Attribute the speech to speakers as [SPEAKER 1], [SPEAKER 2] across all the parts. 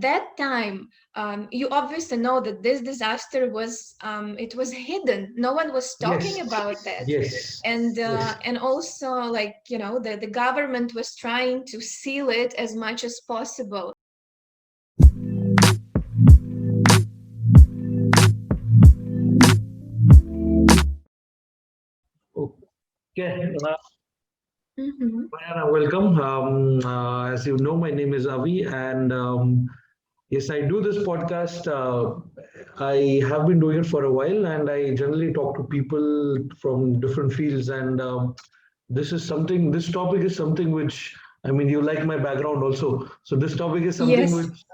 [SPEAKER 1] at that time, you obviously know that this disaster was it was hidden. No one was talking
[SPEAKER 2] Yes,
[SPEAKER 1] about that,
[SPEAKER 2] yes, yes.
[SPEAKER 1] and also, like, the government was trying to seal it as much as possible.
[SPEAKER 2] Okay,
[SPEAKER 1] Mm-hmm.
[SPEAKER 2] Maryana, welcome. As you know, my name is Avi, and yes, I do this podcast. I have been doing it for a while, and I generally talk to people from different fields. And this topic is something which, I mean, you like my background also. So this topic is something
[SPEAKER 1] Yes.
[SPEAKER 2] which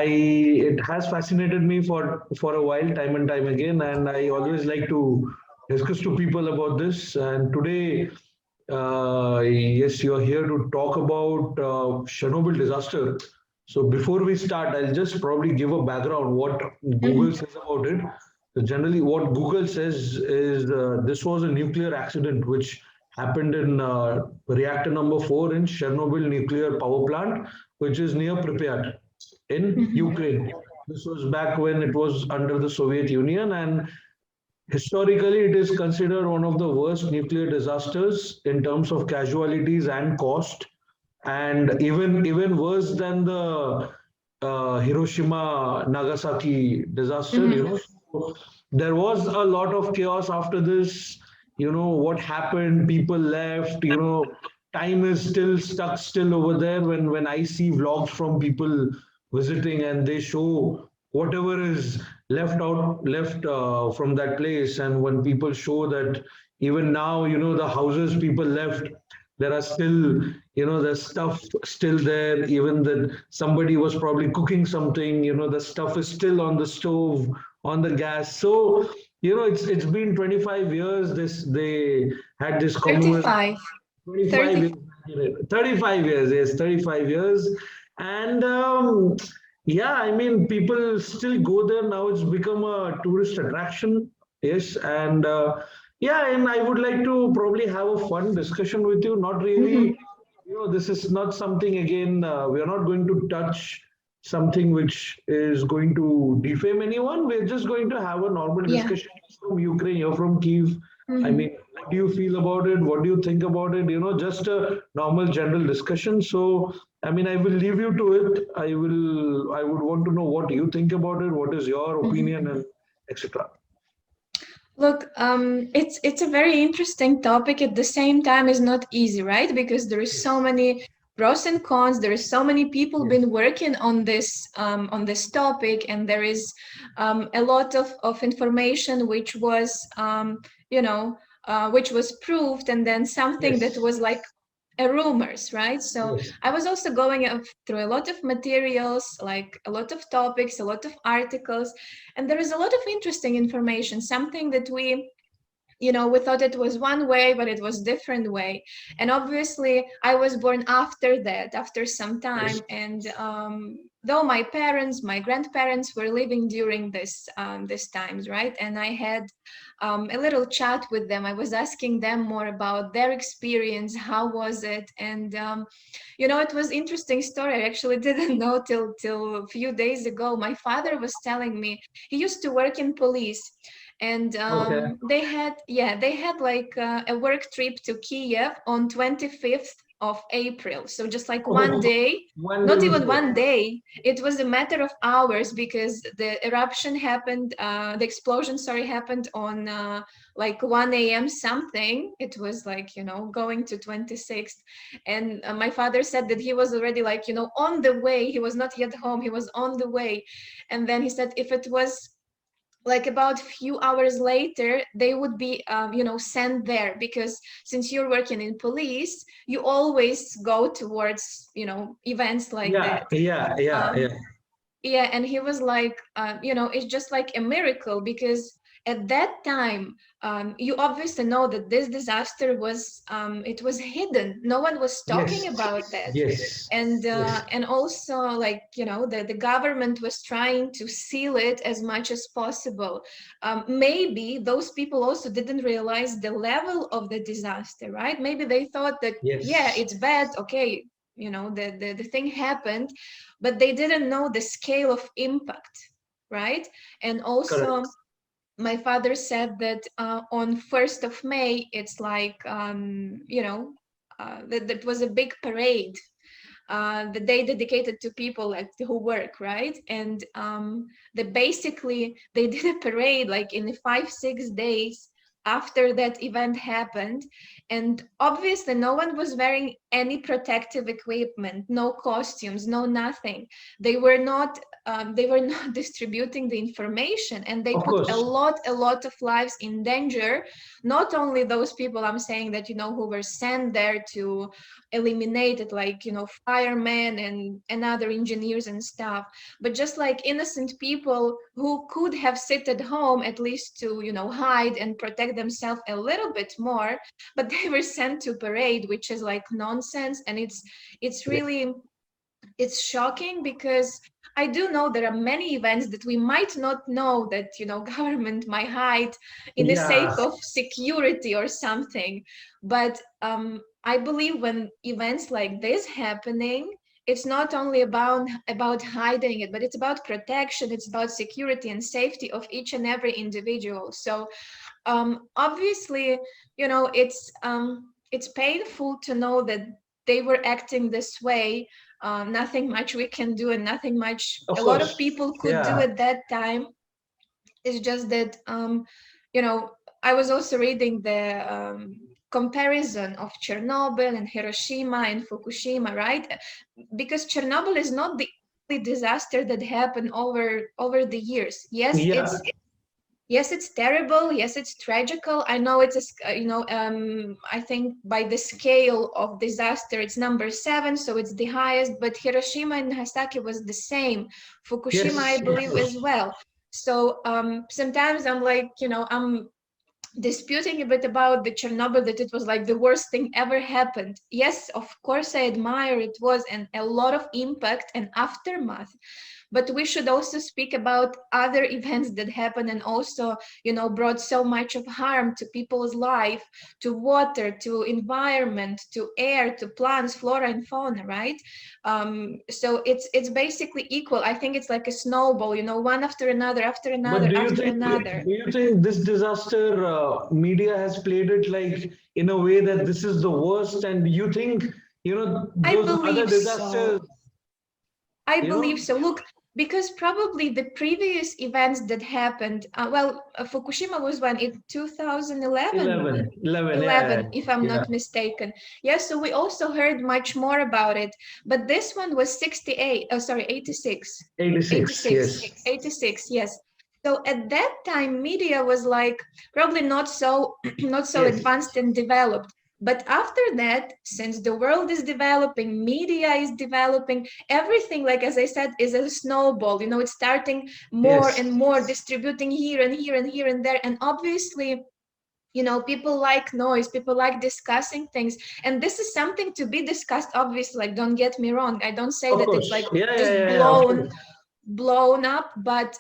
[SPEAKER 2] it has fascinated me for a while, time and time again, and I always like to discuss to people about this. And today, yes, you're here to talk about Chernobyl disaster. So before we start, I'll just probably give a background what Google
[SPEAKER 1] Mm-hmm.
[SPEAKER 2] says about it. So generally, what Google says is this was a nuclear accident which happened in reactor number 4 in Chernobyl nuclear power plant, which is near Pripyat in
[SPEAKER 1] Mm-hmm.
[SPEAKER 2] Ukraine. This was back when it was under the Soviet Union, and historically, it is considered one of the worst nuclear disasters in terms of casualties and cost, and even worse than the Hiroshima Nagasaki disaster.
[SPEAKER 1] Mm-hmm.
[SPEAKER 2] So there was a lot of chaos after this. What happened? People left. Time is still stuck still over there. When I see vlogs from people visiting and they show whatever is left from that place, and when people show that even now, the houses people left, there are still, there's stuff still there, even that somebody was probably cooking something, the stuff is still on the stove, on the gas. So it's been 25 years. This They had this commemoration.
[SPEAKER 1] 35.
[SPEAKER 2] 25
[SPEAKER 1] 30.
[SPEAKER 2] years, 35 years, yes, 35 years. And yeah, I mean, people still go there now. It's become a tourist attraction. Yes. And yeah, and I would like to probably have a fun discussion with you. Not
[SPEAKER 1] Mm-hmm.
[SPEAKER 2] really, this is not something, again, we are not going to touch something which is going to defame anyone. We're just going to have a normal
[SPEAKER 1] Yeah.
[SPEAKER 2] discussion. You're from Ukraine, you're from Kiev. I
[SPEAKER 1] Mm-hmm.
[SPEAKER 2] mean, what do you feel about it? What do you think about it? Just a normal general discussion. So, I mean, I will leave you to it. I would want to know what you think about it. What is your
[SPEAKER 1] Mm-hmm.
[SPEAKER 2] opinion, and etc.
[SPEAKER 1] Look, it's a very interesting topic. At the same time, is not easy, right? Because there is so
[SPEAKER 2] Yes.
[SPEAKER 1] many pros and cons. There is so many people
[SPEAKER 2] Yes.
[SPEAKER 1] been working on this topic, and there is a lot of information which was you know which was proved, and then something that
[SPEAKER 2] Yes.
[SPEAKER 1] was like rumors, right? So
[SPEAKER 2] Yes.
[SPEAKER 1] I was also going through a lot of materials, like a lot of topics, a lot of articles, and there is a lot of interesting information, something that we thought it was one way, but it was different way. And obviously I was born after that, after some
[SPEAKER 2] Yes.
[SPEAKER 1] time. And though my grandparents were living during this times, right? And I had a little chat with them. I was asking them more about their experience, how was it? And it was interesting story. I actually didn't know till a few days ago. My father was telling me he used to work in police, and
[SPEAKER 2] Okay.
[SPEAKER 1] they had like a work trip to Kiev on 25th of April. So just like one
[SPEAKER 2] Oh,
[SPEAKER 1] day,
[SPEAKER 2] one day
[SPEAKER 1] not even
[SPEAKER 2] before.
[SPEAKER 1] one day, it was a matter of hours, because the eruption happened, the explosion, sorry, happened on like 1 a.m. something. It was like, going to 26th. And my father said that he was already like, on the way. He was not yet home. He was on the way. And then he said if it was like about few hours later, they would be sent there, because since you're working in police, you always go towards events like
[SPEAKER 2] Yeah.
[SPEAKER 1] that.
[SPEAKER 2] Yeah. Yeah.
[SPEAKER 1] um,
[SPEAKER 2] Yeah.
[SPEAKER 1] yeah, and he was like, it's just like a miracle, because at that time, you obviously know that this disaster was it was hidden. No one was talking
[SPEAKER 2] Yes.
[SPEAKER 1] about that.
[SPEAKER 2] Yes.
[SPEAKER 1] And
[SPEAKER 2] Yes.
[SPEAKER 1] and also, like, the government was trying to seal it as much as possible. Maybe those people also didn't realize the level of the disaster, right? Maybe they thought that, yeah,
[SPEAKER 2] Yes.
[SPEAKER 1] it's bad, okay, the thing happened, but they didn't know the scale of impact, right? And also
[SPEAKER 2] Correct.
[SPEAKER 1] my father said that on 1st of May, it's like, that was a big parade, the day dedicated to people like who work, right? And basically they did a parade like in the 5-6 days after that event happened, and obviously no one was wearing any protective equipment, no costumes, no nothing. They were not distributing the information, and they
[SPEAKER 2] Of
[SPEAKER 1] put a
[SPEAKER 2] course.
[SPEAKER 1] lot of lives in danger. Not only those people I'm saying that, who were sent there to eliminate it, like, firemen and other engineers and stuff, but just like innocent people who could have sit at home at least to, hide and protect themselves a little bit more, but they were sent to parade, which is like nonsense. And it's really, it's shocking, because I do know there are many events that we might not know that, government might hide in the sake
[SPEAKER 2] Yeah.
[SPEAKER 1] of security or something. But I believe when events like this happening, it's not only about hiding it, but it's about protection, it's about security and safety of each and every individual. So obviously, it's painful to know that they were acting this way. Nothing much we can do, and nothing much
[SPEAKER 2] Of
[SPEAKER 1] a lot of
[SPEAKER 2] course.
[SPEAKER 1] people could do
[SPEAKER 2] Yeah.
[SPEAKER 1] at that time. It's just that, you know I was also reading the comparison of Chernobyl and Hiroshima and Fukushima, right? Because Chernobyl is not the only disaster that happened over the years. Yes,
[SPEAKER 2] Yeah.
[SPEAKER 1] it's terrible. Yes, it's tragical. I know it's I think by the scale of disaster, it's number 7, so it's the highest. But Hiroshima and Nagasaki was the same. Fukushima, I
[SPEAKER 2] Yes.
[SPEAKER 1] believe,
[SPEAKER 2] Yes.
[SPEAKER 1] as well. So sometimes I'm like, I'm disputing a bit about the Chernobyl, that it was like the worst thing ever happened. Yes, of course, I admire it was, and a lot of impact and aftermath. But we should also speak about other events that happened and also, brought so much of harm to people's life, to water, to environment, to air, to plants, flora and fauna, right? So it's basically equal. I think it's like a snowball, one after another, after
[SPEAKER 2] But
[SPEAKER 1] another,
[SPEAKER 2] do you
[SPEAKER 1] after
[SPEAKER 2] think
[SPEAKER 1] another.
[SPEAKER 2] this disaster media has played it like in a way that this is the worst, and you think
[SPEAKER 1] I
[SPEAKER 2] those other
[SPEAKER 1] believe
[SPEAKER 2] disasters,
[SPEAKER 1] so. I
[SPEAKER 2] you
[SPEAKER 1] believe
[SPEAKER 2] know,
[SPEAKER 1] so. Look, because probably the previous events that happened, Fukushima was when, in 2011,
[SPEAKER 2] 11, yeah,
[SPEAKER 1] 11, if I'm
[SPEAKER 2] yeah,
[SPEAKER 1] not mistaken. Yes, so we also heard much more about it. But this one was 68, oh, sorry, 86.
[SPEAKER 2] 86,
[SPEAKER 1] 86,
[SPEAKER 2] yes,
[SPEAKER 1] 86, yes. So at that time, media was like probably not so not so
[SPEAKER 2] yes,
[SPEAKER 1] advanced and developed. But after that, since the world is developing, media is developing, everything, like as I said, is a snowball. It's starting more
[SPEAKER 2] yes,
[SPEAKER 1] and more, distributing here and here and here and there. And obviously, people like noise, people like discussing things, and this is something to be discussed, obviously. Like, don't get me wrong, I don't say
[SPEAKER 2] of
[SPEAKER 1] that it's like
[SPEAKER 2] course, yeah, yeah,
[SPEAKER 1] just
[SPEAKER 2] yeah, yeah, of course.
[SPEAKER 1] blown up, but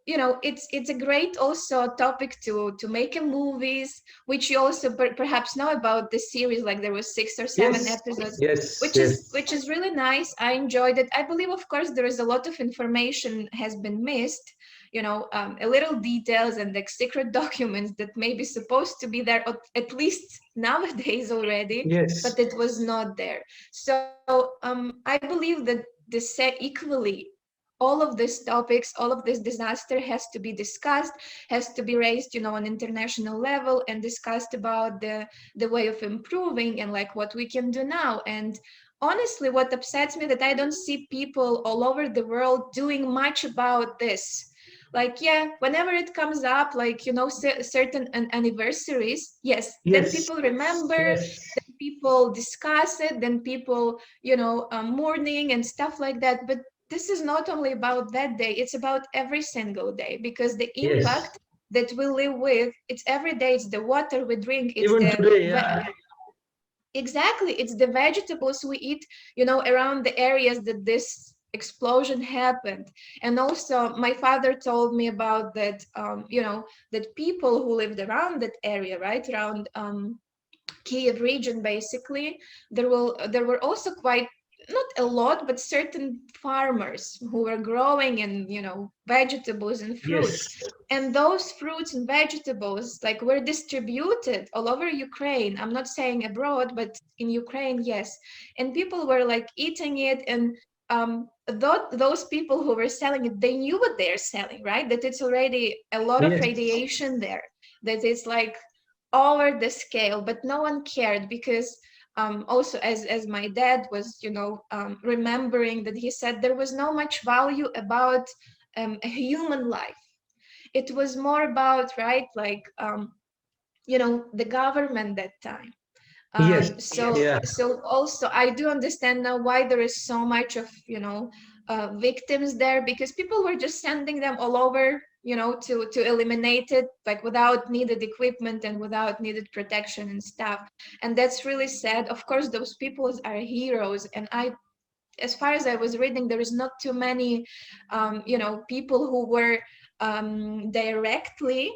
[SPEAKER 1] it's a great also topic to make in movies, which you also perhaps know about the series. Like, there was 6 or 7
[SPEAKER 2] Yes,
[SPEAKER 1] episodes,
[SPEAKER 2] yes,
[SPEAKER 1] which is
[SPEAKER 2] yes,
[SPEAKER 1] which is really nice. I enjoyed it. I believe, of course, there is a lot of information has been missed, a little details and like secret documents that may be supposed to be there, at least nowadays already,
[SPEAKER 2] yes,
[SPEAKER 1] but it was not there. So I believe that equally, all of these topics, all of this disaster has to be discussed, has to be raised, on international level, and discussed about the way of improving and like what we can do now. And honestly, what upsets me, that I don't see people all over the world doing much about this. Like, yeah, whenever it comes up, like, certain anniversaries, yes, then
[SPEAKER 2] yes,
[SPEAKER 1] people remember,
[SPEAKER 2] yes,
[SPEAKER 1] then people discuss it, then people, mourning and stuff like that. But this is not only about that day, it's about every single day, because the
[SPEAKER 2] yes.
[SPEAKER 1] impact that we live with, it's every day. It's the water we drink, it's
[SPEAKER 2] Even
[SPEAKER 1] the
[SPEAKER 2] today, yeah,
[SPEAKER 1] exactly, it's the vegetables we eat, around the areas that this explosion happened. And also my father told me about that, that people who lived around that area, right around Kiev region, basically, there were also quite, not a lot, but certain farmers who were growing and vegetables and fruits.
[SPEAKER 2] Yes.
[SPEAKER 1] And those fruits and vegetables like were distributed all over Ukraine. I'm not saying abroad, but in Ukraine, yes. And people were like eating it, and those people who were selling it, they knew what they're selling, right? That it's already a lot of
[SPEAKER 2] Yes.
[SPEAKER 1] radiation there, that it's like over the scale, but no one cared because also as my dad was remembering, that he said there was no much value about a human life. It was more about, right, like the government that time.
[SPEAKER 2] Yes.
[SPEAKER 1] So
[SPEAKER 2] Yeah.
[SPEAKER 1] so also I do understand now why there is so much of victims there, because people were just sending them all over, to eliminate it, like without needed equipment and without needed protection and stuff. And that's really sad. Of course, those people are heroes, and as far as I was reading, there is not too many people who were directly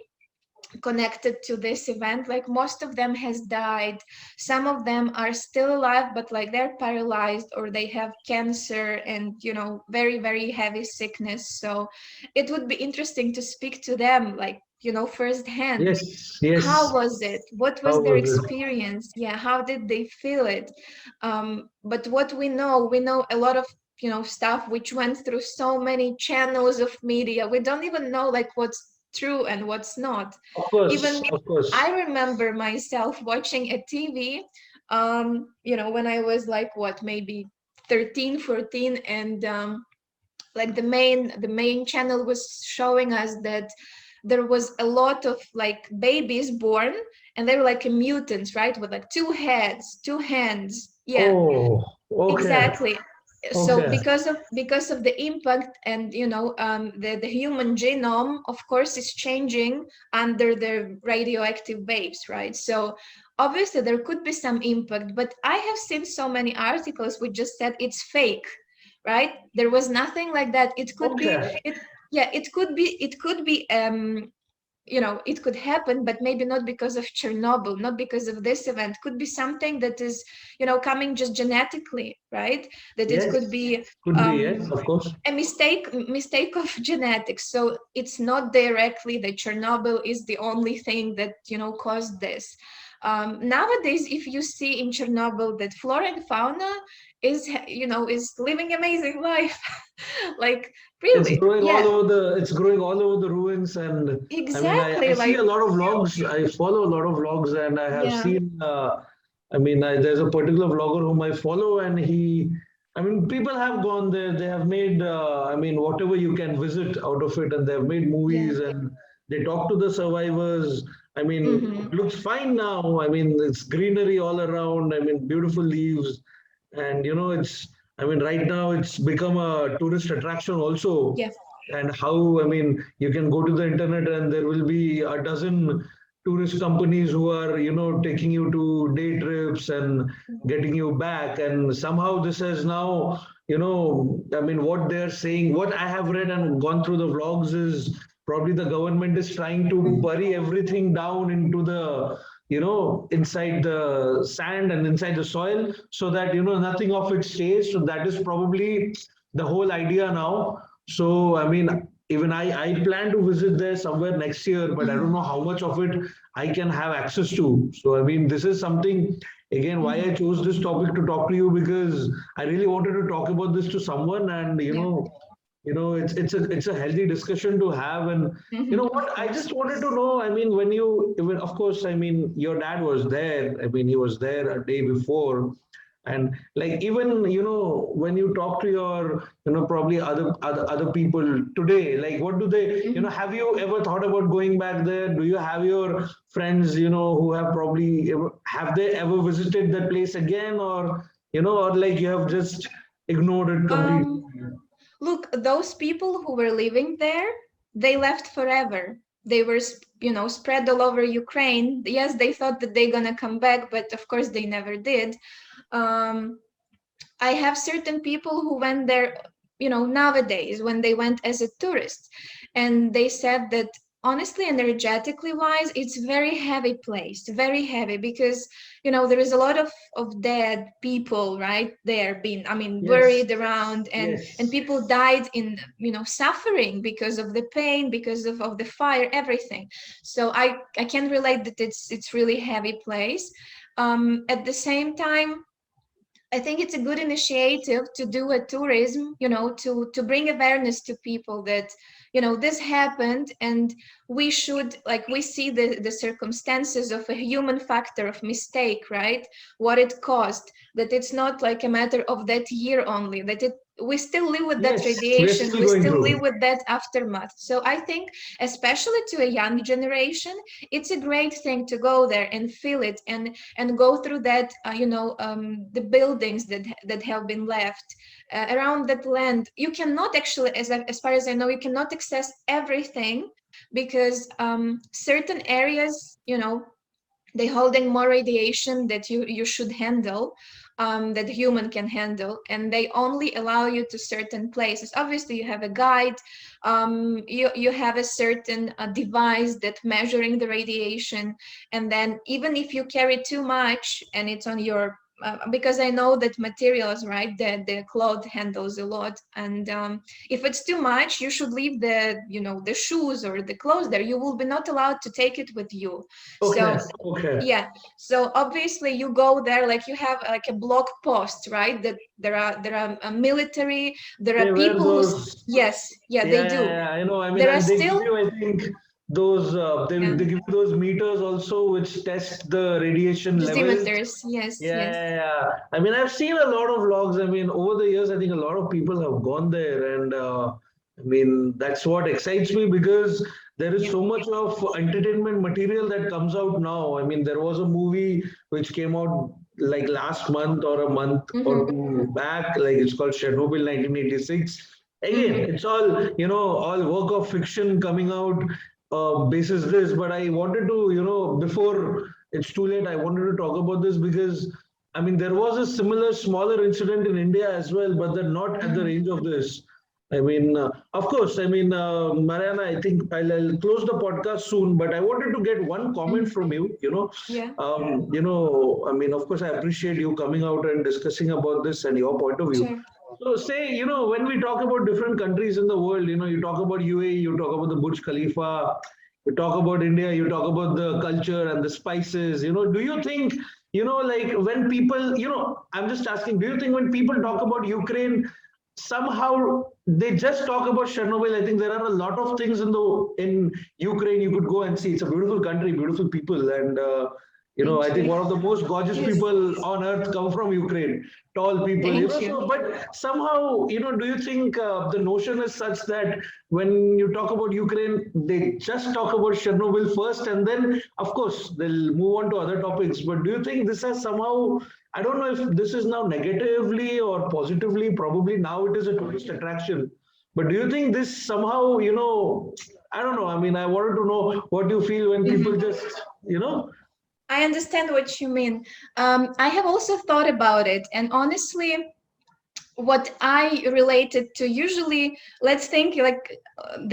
[SPEAKER 1] connected to this event. Like most of them has died, some of them are still alive, but like they're paralyzed or they have cancer and very very heavy sickness. So it would be interesting to speak to them, like firsthand.
[SPEAKER 2] Yes.
[SPEAKER 1] How
[SPEAKER 2] Yes.
[SPEAKER 1] was it? What
[SPEAKER 2] How
[SPEAKER 1] was their
[SPEAKER 2] was it?
[SPEAKER 1] experience? Yeah, how did they feel it? But what we know a lot of stuff which went through so many channels of media. We don't even know like what's true and what's not.
[SPEAKER 2] Of
[SPEAKER 1] Even
[SPEAKER 2] course.
[SPEAKER 1] me,
[SPEAKER 2] Of course.
[SPEAKER 1] I remember myself watching a TV, when I was like what, maybe 13, 14, and like the main channel was showing us that there was a lot of like babies born, and they were like mutants, right, with like two heads, two hands. Yeah,
[SPEAKER 2] Oh. Okay.
[SPEAKER 1] exactly. So
[SPEAKER 2] Okay.
[SPEAKER 1] because of the impact, and the human genome of course is changing under the radioactive waves, right? So obviously there could be some impact, but I have seen so many articles which just said it's fake, right? There was nothing like that. It could be
[SPEAKER 2] Okay.
[SPEAKER 1] it Yeah, it could be it could happen, but maybe not because of Chernobyl, not because of this event. Could be something that is coming just genetically, right? That it could
[SPEAKER 2] Yes.
[SPEAKER 1] be
[SPEAKER 2] Could be. Yes. Of course.
[SPEAKER 1] a mistake of genetics. So it's not directly that Chernobyl is the only thing that caused this. Nowadays, if you see in Chernobyl that flora and fauna is living amazing life, like
[SPEAKER 2] It's
[SPEAKER 1] really,
[SPEAKER 2] growing all
[SPEAKER 1] yeah,
[SPEAKER 2] over the. It's growing all over the ruins, and I mean, I
[SPEAKER 1] exactly,
[SPEAKER 2] see a
[SPEAKER 1] like
[SPEAKER 2] lot of vlogs. I follow a lot of vlogs, and I have
[SPEAKER 1] yeah,
[SPEAKER 2] seen. I mean, there's a particular vlogger whom I follow, and he. I mean, people have gone there. They have made. I mean, whatever you can visit out of it, and they have made
[SPEAKER 1] yeah.
[SPEAKER 2] movies, and they talk to the survivors. I mean,
[SPEAKER 1] Mm-hmm.
[SPEAKER 2] it looks fine now. I mean, it's greenery all around. I mean, beautiful leaves, and it's. I mean, right now it's become a tourist attraction also.
[SPEAKER 1] Yeah.
[SPEAKER 2] And how, I mean, you can go to the internet and there will be a dozen tourist companies who are, taking you to day trips and getting you back. And somehow this has now, I mean, what they're saying, what I have read and gone through the vlogs is probably the government is trying to bury everything down into the inside the sand and inside the soil so that nothing of it stays. So that is probably the whole idea now. So I mean, even I plan to visit there somewhere next year, but I don't
[SPEAKER 1] Mm-hmm.
[SPEAKER 2] know how much of it I can have access to. So I mean, this is something, again, why I
[SPEAKER 1] Mm-hmm.
[SPEAKER 2] chose this topic to talk to you, because I really wanted to talk about this to someone. And
[SPEAKER 1] Yeah.
[SPEAKER 2] it's a healthy discussion to have. And
[SPEAKER 1] Of
[SPEAKER 2] what I
[SPEAKER 1] course.
[SPEAKER 2] just wanted to know, I mean, when you even, of course, I mean, your dad was there. I mean, he was there a day before. And like, even when you talk to your probably other people today, like, what do they,
[SPEAKER 1] Mm-hmm.
[SPEAKER 2] have you ever thought about going back there? Do you have your friends who have probably have they ever visited that place again? Or or like you have just ignored it completely?
[SPEAKER 1] Um, Look, those people who were living there, they left forever. They were, spread all over Ukraine. Yes, they thought that they're gonna come back, but of course they never did. Um, I have certain people who went there, nowadays when they went as a tourist, and they said that honestly, energetically wise, it's very heavy place, very heavy, because there is a lot of dead people right there being, I mean,
[SPEAKER 2] Yes,
[SPEAKER 1] buried around, and
[SPEAKER 2] yes,
[SPEAKER 1] people died in suffering because of the pain, because of the fire, everything. So I can relate that it's really heavy place. At the same time, I think it's a good initiative to do a tourism, to bring awareness to people that, this happened, and we should, like, we see the circumstances of a human factor of mistake, right? What it caused, that it's not like a matter of that year only, that we still live with that
[SPEAKER 2] yes. We're
[SPEAKER 1] radiation,
[SPEAKER 2] still
[SPEAKER 1] we
[SPEAKER 2] going
[SPEAKER 1] still
[SPEAKER 2] through.
[SPEAKER 1] live with that aftermath. So I think, especially to a young generation, it's a great thing to go there and feel it, and go through that, the buildings that have been left around that land. You cannot actually, as far as I know, you cannot access everything, because certain areas, they holding more radiation that you should handle, that human can handle, and they only allow you to certain places. Obviously, you have a guide, you have a certain device that measuring the radiation, and then even if you carry too much and it's on your because I know that materials, right, the cloth handles a lot, and if it's too much, you should leave the shoes or the clothes there. You will be not allowed to take it with you. So
[SPEAKER 2] Okay, okay.
[SPEAKER 1] yeah, so obviously you go there, like you have like a block post, right, that there are a military, there
[SPEAKER 2] They
[SPEAKER 1] are
[SPEAKER 2] wear
[SPEAKER 1] people who
[SPEAKER 2] those.
[SPEAKER 1] yes, yeah,
[SPEAKER 2] Yeah,
[SPEAKER 1] they
[SPEAKER 2] yeah,
[SPEAKER 1] do.
[SPEAKER 2] yeah, I know. I mean,
[SPEAKER 1] There are
[SPEAKER 2] and they give
[SPEAKER 1] still
[SPEAKER 2] you, I think, those.
[SPEAKER 1] yeah,
[SPEAKER 2] They give you those meters also, which test the radiation levels.
[SPEAKER 1] dosimeters, yes,
[SPEAKER 2] Yeah,
[SPEAKER 1] yes.
[SPEAKER 2] yeah, yeah. I mean, I've seen a lot of vlogs. I mean, over the years, I think a lot of people have gone there, and I mean, that's what excites me because there is
[SPEAKER 1] Yeah.
[SPEAKER 2] so much of entertainment material that comes out now. I mean, there was a movie which came out like last month or a month or
[SPEAKER 1] Mm-hmm.
[SPEAKER 2] two back, like it's called Chernobyl 1986. Again,
[SPEAKER 1] Mm-hmm.
[SPEAKER 2] it's all, all work of fiction coming out basis this, but I wanted to, before it's too late, I wanted to talk about this because I mean, there was a similar smaller incident in India as well, but they're not at the
[SPEAKER 1] Mm-hmm.
[SPEAKER 2] range of this. I mean, of course, I mean, Mariana, I think I'll close the podcast soon, but I wanted to get one comment
[SPEAKER 1] Mm-hmm.
[SPEAKER 2] from you.
[SPEAKER 1] Yeah.
[SPEAKER 2] I mean, of course, I appreciate you coming out and discussing about this and your point of view.
[SPEAKER 1] Sure.
[SPEAKER 2] So, say, when we talk about different countries in the world, you talk about UAE, you talk about the Burj Khalifa, you talk about India, you talk about the culture and the spices. Do you think, like when people, I'm just asking, do you think when people talk about Ukraine, somehow they just talk about Chernobyl? I think there are a lot of things in Ukraine you could go and see. It's a beautiful country, beautiful people, and I
[SPEAKER 1] Thank
[SPEAKER 2] think
[SPEAKER 1] you.
[SPEAKER 2] one of the most gorgeous
[SPEAKER 1] Yes.
[SPEAKER 2] people on earth come from Ukraine. Tall people,
[SPEAKER 1] Thank you.
[SPEAKER 2] So, but somehow, do you think the notion is such that when you talk about Ukraine, they just talk about Chernobyl first, and then, of course, they'll move on to other topics. But do you think this has somehow, I don't know if this is now negatively or positively, probably now it is a tourist attraction. But do you think this somehow, I don't know. I mean, I wanted to know what you feel when people
[SPEAKER 1] Mhm.
[SPEAKER 2] just,
[SPEAKER 1] I understand what you mean. I have also thought about it, and honestly, what I related to usually, let's think like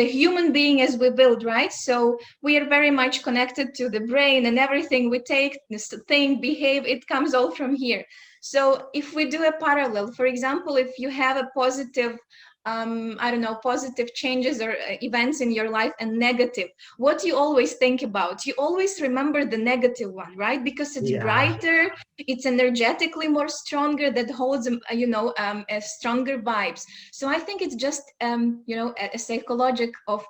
[SPEAKER 1] the human being as we build, right? So we are very much connected to the brain, and everything we take, this think, behave, it comes all from here. So if we do a parallel, for example, if you have a positive I don't know, positive changes or events in your life, and negative, what you always think about, you always remember the negative one, right? Because it's
[SPEAKER 2] yeah,
[SPEAKER 1] brighter, it's energetically more stronger, that holds a stronger vibes. So I think it's just a psychologic of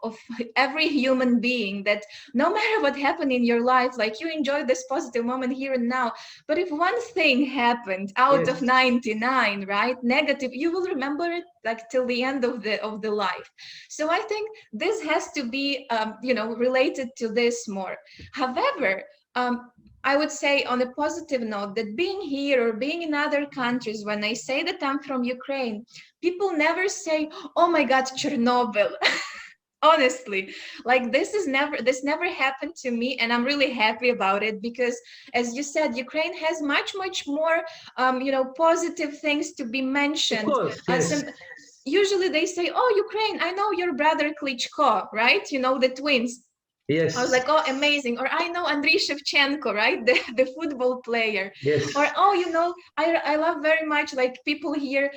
[SPEAKER 1] every human being, that no matter what happened in your life, like you enjoy this positive moment here and now, but if one thing happened out of
[SPEAKER 2] yes,
[SPEAKER 1] 99, right, negative, you will remember it like till the end of the life. So I think this has to be related to this more. However, I would say on a positive note, that being here or being in other countries, when I say that I'm from Ukraine, people never say, "Oh my God, Chernobyl." Honestly, like this never happened to me, and I'm really happy about it, because, as you said, Ukraine has much more, positive things to be
[SPEAKER 2] of
[SPEAKER 1] mentioned.
[SPEAKER 2] course,
[SPEAKER 1] Some
[SPEAKER 2] yes,
[SPEAKER 1] usually they say, "Oh, Ukraine, I know your brother Klitschko, right? You know, the twins." I was
[SPEAKER 2] Yes.
[SPEAKER 1] like, oh, amazing. Or I know Andriy Shevchenko, right? The football player. Or,
[SPEAKER 2] Yes.
[SPEAKER 1] oh, I love very much like people here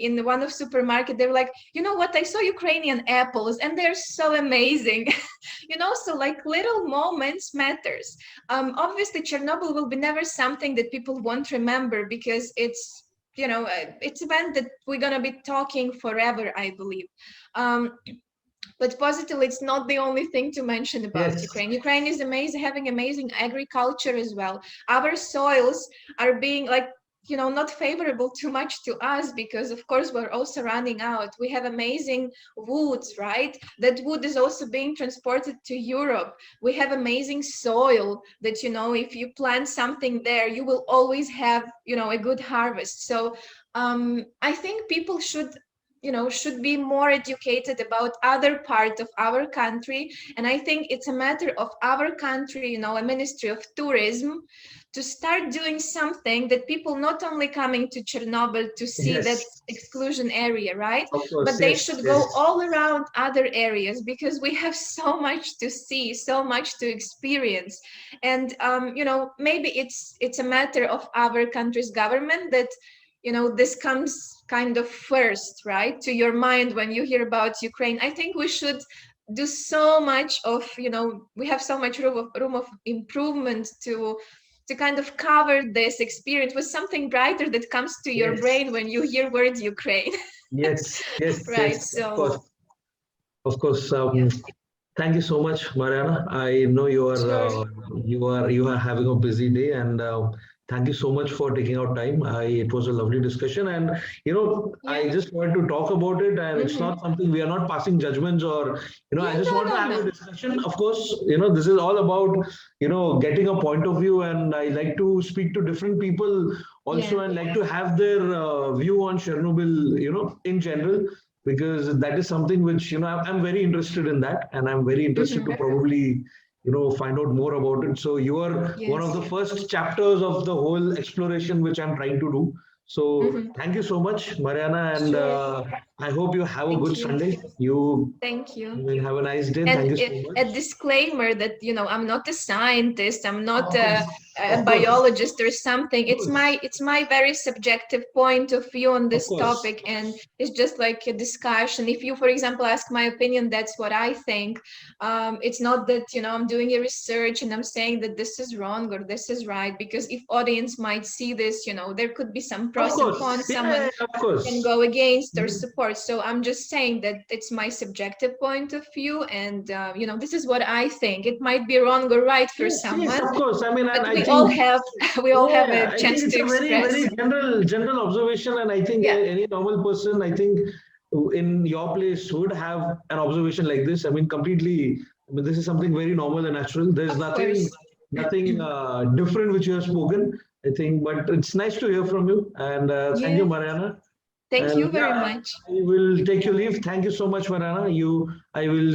[SPEAKER 1] in the one of supermarket, they're like, you know what? I saw Ukrainian apples and they're so amazing. So like little moments matters. Obviously, Chernobyl will be never something that people won't remember because it's event that we're gonna be talking forever, I believe. Um, but positively, it's not the only thing to mention about
[SPEAKER 2] Yes.
[SPEAKER 1] Ukraine. Ukraine is amazing, having amazing agriculture as well. Our soils are being like, not favorable too much to us because, of course, we're also running out. We have amazing woods, right? That wood is also being transported to Europe. We have amazing soil that, if you plant something there, you will always have, a good harvest. So I think people should be more educated about other part of our country. And I think it's a matter of our country, a ministry of tourism, to start doing something that people not only coming to Chernobyl to see that
[SPEAKER 2] Yes.
[SPEAKER 1] exclusion area, right,
[SPEAKER 2] Of course.
[SPEAKER 1] but they
[SPEAKER 2] Yes.
[SPEAKER 1] should go
[SPEAKER 2] Yes.
[SPEAKER 1] all around other areas because we have so much to see, so much to experience. And maybe it's a matter of our country's government that this comes kind of first, right, to your mind when you hear about Ukraine. I think we should do so much of, we have so much room of improvement to kind of cover this experience with something brighter that comes to your
[SPEAKER 2] Yes.
[SPEAKER 1] brain when you hear word Ukraine.
[SPEAKER 2] Yes. Yes.
[SPEAKER 1] Right.
[SPEAKER 2] Yes. Of course.
[SPEAKER 1] So
[SPEAKER 2] Of course.
[SPEAKER 1] yeah,
[SPEAKER 2] Thank you so much, Mariana. I know
[SPEAKER 1] sure.
[SPEAKER 2] you are having a busy day, and thank you so much for taking out time. It was a lovely discussion, and
[SPEAKER 1] Yeah.
[SPEAKER 2] I just wanted to talk about it, and it's
[SPEAKER 1] Mm-hmm.
[SPEAKER 2] not something we are not passing judgments or
[SPEAKER 1] Yeah,
[SPEAKER 2] I just want
[SPEAKER 1] no,
[SPEAKER 2] to
[SPEAKER 1] no,
[SPEAKER 2] have a
[SPEAKER 1] no.
[SPEAKER 2] discussion. Of course, this is all about getting a point of view, and I like to speak to different people
[SPEAKER 1] Yeah.
[SPEAKER 2] also, and like to have their view on Chernobyl, in general, because that is something which I'm very interested in that, and I'm very interested
[SPEAKER 1] Mm-hmm.
[SPEAKER 2] to probably find out more about it. So you are one of
[SPEAKER 1] Yes.
[SPEAKER 2] the first chapters of the whole exploration which I'm trying to do. So
[SPEAKER 1] Mm-hmm.
[SPEAKER 2] thank you so much, Mariana, and
[SPEAKER 1] Sure.
[SPEAKER 2] I hope you have a
[SPEAKER 1] Thank
[SPEAKER 2] good
[SPEAKER 1] you.
[SPEAKER 2] Sunday. You
[SPEAKER 1] Thank you.
[SPEAKER 2] will have a nice day.
[SPEAKER 1] And
[SPEAKER 2] Thank you so
[SPEAKER 1] a
[SPEAKER 2] much.
[SPEAKER 1] disclaimer that I'm not a scientist, I'm not
[SPEAKER 2] Of course,
[SPEAKER 1] a
[SPEAKER 2] of course,
[SPEAKER 1] biologist or something.
[SPEAKER 2] of
[SPEAKER 1] it's
[SPEAKER 2] course,
[SPEAKER 1] my it's my very subjective point of view on
[SPEAKER 2] of
[SPEAKER 1] this
[SPEAKER 2] course.
[SPEAKER 1] topic, and it's just like a discussion. If you, for example, ask my opinion, that's what I think. It's not that I'm doing a research and I'm saying that this is wrong or this is right, because if audience might see this, there could be some
[SPEAKER 2] Of
[SPEAKER 1] pros and
[SPEAKER 2] course.
[SPEAKER 1] cons.
[SPEAKER 2] Yeah, yeah,
[SPEAKER 1] Someone
[SPEAKER 2] yeah, of
[SPEAKER 1] can
[SPEAKER 2] course.
[SPEAKER 1] go against or
[SPEAKER 2] Mhm.
[SPEAKER 1] support. So I'm just saying that it's my subjective point of view, and this is what I think. It might be wrong or right for
[SPEAKER 2] Yes, yes,
[SPEAKER 1] someone,
[SPEAKER 2] of course. I mean, and
[SPEAKER 1] but
[SPEAKER 2] I
[SPEAKER 1] we all
[SPEAKER 2] think,
[SPEAKER 1] have we all have
[SPEAKER 2] yeah,
[SPEAKER 1] a
[SPEAKER 2] I think
[SPEAKER 1] chance
[SPEAKER 2] it's
[SPEAKER 1] to
[SPEAKER 2] a very,
[SPEAKER 1] express.
[SPEAKER 2] very general observation, and I think
[SPEAKER 1] Yeah,
[SPEAKER 2] any normal person, I think, in your place would have an observation like this. I mean, completely. I mean, this is something very normal and natural. There's
[SPEAKER 1] of course.
[SPEAKER 2] nothing different which you have spoken. I think, but it's nice to hear from you, and thank you,
[SPEAKER 1] Yeah,
[SPEAKER 2] Mariana.
[SPEAKER 1] thank
[SPEAKER 2] And
[SPEAKER 1] you very
[SPEAKER 2] yeah,
[SPEAKER 1] much.
[SPEAKER 2] I will take your leave. Thank you so much, Mariana. I will